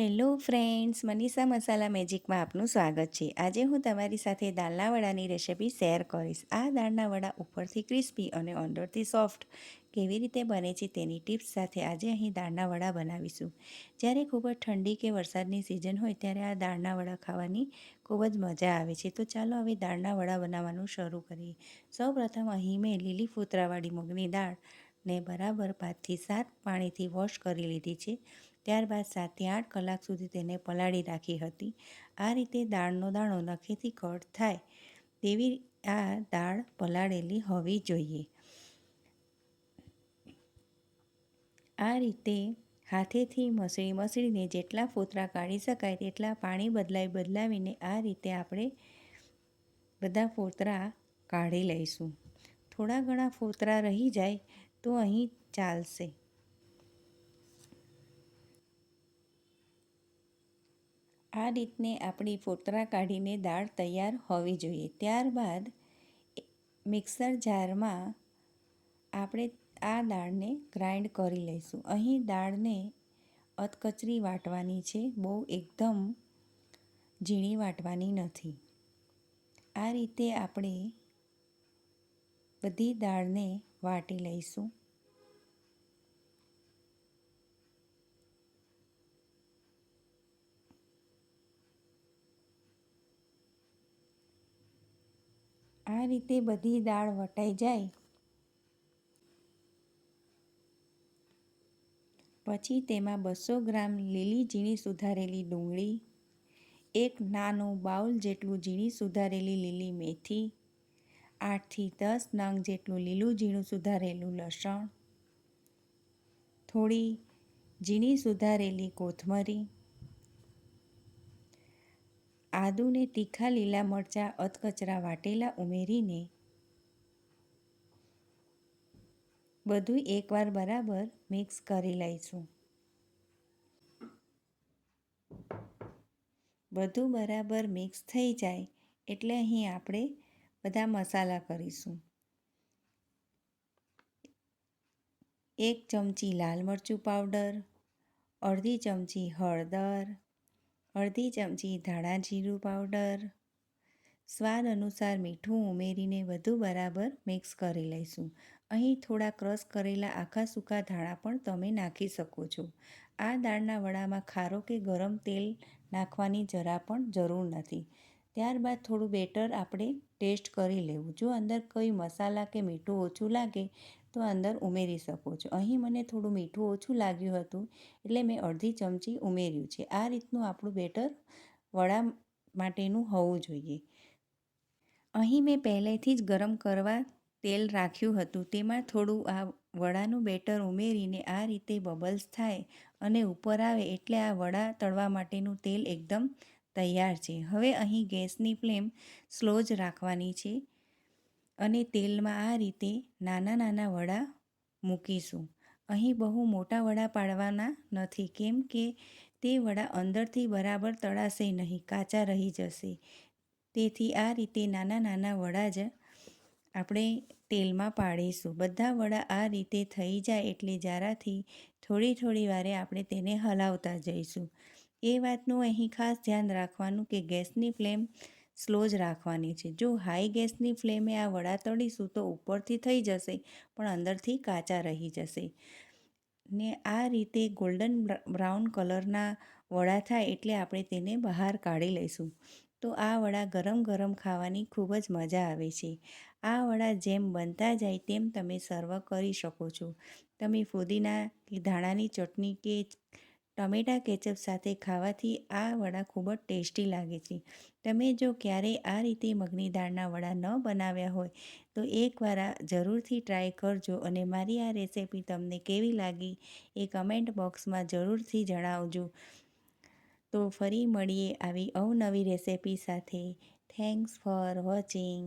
Hello friends, Manisha મસાલા મેજિકમાં આપનું સ્વાગત છે। આજે હું તમારી સાથે દાળના વડાની રેસિપી શેર કરીશ। આ દાળના વડા ઉપરથી ક્રિસ્પી અને અંદરથી સોફ્ટ કેવી રીતે બને છે તેની ટિપ્સ સાથે આજે અહીં દાળના વડા બનાવીશું। જ્યારે ખૂબ જ ઠંડી કે વરસાદની સિઝન હોય ત્યારે આ દાળના વડા ખાવાની ખૂબ જ મજા આવે છે। તો ચાલો હવે દાળના વડા બનાવવાનું શરૂ કરીએ। સૌપ્રથમ અહીં મેં લીલી ફોતરાવાળી મગની દાળને બરાબર 5થી 7 પાણીથી વોશ કરી લીધી છે। ત્યારબાદ 7થી 8 કલાક સુધી તેને પલાળી રાખી હતી। આ રીતે દાળનો દાણો નખેથી કટ થાય તેવી આ દાળ પલાળેલી હોવી જોઈએ। આ રીતે હાથેથી મસળીને જેટલા ફોતરા કાઢી શકાય તેટલા પાણી બદલાવીને આ રીતે આપણે બધા ફોતરા કાઢી લઈશું। થોડા ઘણા ફોતરા રહી જાય તો અહીં ચાલશે। આ રીતને આપણી ફોતરા કાઢીને દાળ તૈયાર હોવી જોઈએ। ત્યારબાદ મિક્સર જારમાં આપણે આ દાળને ગ્રાઇન્ડ કરી લઈશું। અહીં દાળને અધકચરી વાટવાની છે, બહુ એકદમ ઝીણી વાટવાની નથી। આ રીતે આપણે બધી દાળને વાટી લઈશું। આ રીતે બધી દાળ વટાઈ જાય પછી તેમાં 200 ગ્રામ લીલી ઝીણી સુધારેલી ડુંગળી, એક નાનું બાઉલ જેટલું ઝીણી સુધારેલી લીલી મેથી, 8થી 10 નંગ જેટલું લીલું ઝીણું સુધારેલું લસણ, થોડી ઝીણી સુધારેલી કોથમરી, આદુને તીખા લીલા મરચાં અધકચરા વાટેલા ઉમેરીને બધું એકવાર બરાબર મિક્સ કરી લઈશું। બધું બરાબર મિક્સ થઈ જાય એટલે અહીં આપણે બધા મસાલા કરીશું। 1 ચમચી લાલ મરચું પાવડર, અડધી ચમચી હળદર, અડધી ચમચી ધાણા જીરું પાવડર, સ્વાદ અનુસાર મીઠું ઉમેરીને બધું બરાબર મિક્સ કરી લઈશું। અહીં થોડા ક્રશ કરેલા આખા સૂકા ધાણા પણ તમે નાખી શકો છો। આ દાળના વડામાં ખારો કે ગરમ તેલ નાખવાની જરા પણ જરૂર નથી। ત્યારબાદ થોડું બેટર આપણે ટેસ્ટ કરી લેવું। જો અંદર કોઈ મસાલા કે મીઠું ઓછું લાગે તો અંદર ઉમેરી શકો છો। અહીં મને થોડું મીઠું ઓછું લાગ્યું હતું એટલે મેં અડધી ચમચી ઉમેર્યું છે। આ રીતનું આપણું બેટર વડા માટેનું હોવું જોઈએ। અહીં મેં પહેલેથી જ ગરમ કરવા તેલ રાખ્યું હતું, તેમાં થોડું આ વડાનું બેટર ઉમેરીને આ રીતે બબલ્સ થાય અને ઉપર આવે એટલે આ વડા તળવા માટેનું તેલ એકદમ તૈયાર છે। હવે અહીં ગેસની ફ્લેમ સ્લો જ રાખવાની છે અને તેલમાં આ રીતે નાના નાના વડા મૂકીશું। અહીં બહુ મોટા વડા પાડવાના નથી, કેમ કે તે વડા અંદરથી બરાબર તળાશે નહીં, કાચા રહી જશે। તેથી આ રીતે નાના નાના વડા જ આપણે તેલમાં પાડીશું। બધા વડા આ રીતે થઈ જાય એટલે જરાથી થોડી વારે આપણે તેને હલાવતા જઈશું। એ વાતનું અહીં ખાસ ધ્યાન રાખવાનું કે ગેસની ફ્લેમ સ્લો જ રાખવાની છે। જો હાઈ ગેસની ફ્લેમે આ વડા તળીશું તો ઉપરથી થઈ જશે પણ અંદરથી કાચા રહી જશે ને આ રીતે ગોલ્ડન બ્રાઉન કલરના વડા થાય એટલે આપણે તેને બહાર કાઢી લઈશું। તો આ વડા ગરમ ગરમ ખાવાની ખૂબ જ મજા આવે છે। આ વડા જેમ બનતા જાય તેમ તમે સર્વ કરી શકો છો। તમે ફુદીના કે ધાણાની ચટણી કે ટમેટા કેચઅપ સાથે ખાવાથી આ વડા ખૂબ જ ટેસ્ટી લાગે છે। તમે જો ક્યારેય આ રીતે મગની દાળના વડા ન બનાવ્યા હોય તો એકવાર આ જરૂરથી ટ્રાય કરજો અને મારી આ રેસિપી તમને કેવી લાગી એ કમેન્ટ બોક્સમાં જરૂરથી જણાવજો। તો ફરી મળીએ આવી અવનવી રેસિપી સાથે। Thanks for watching.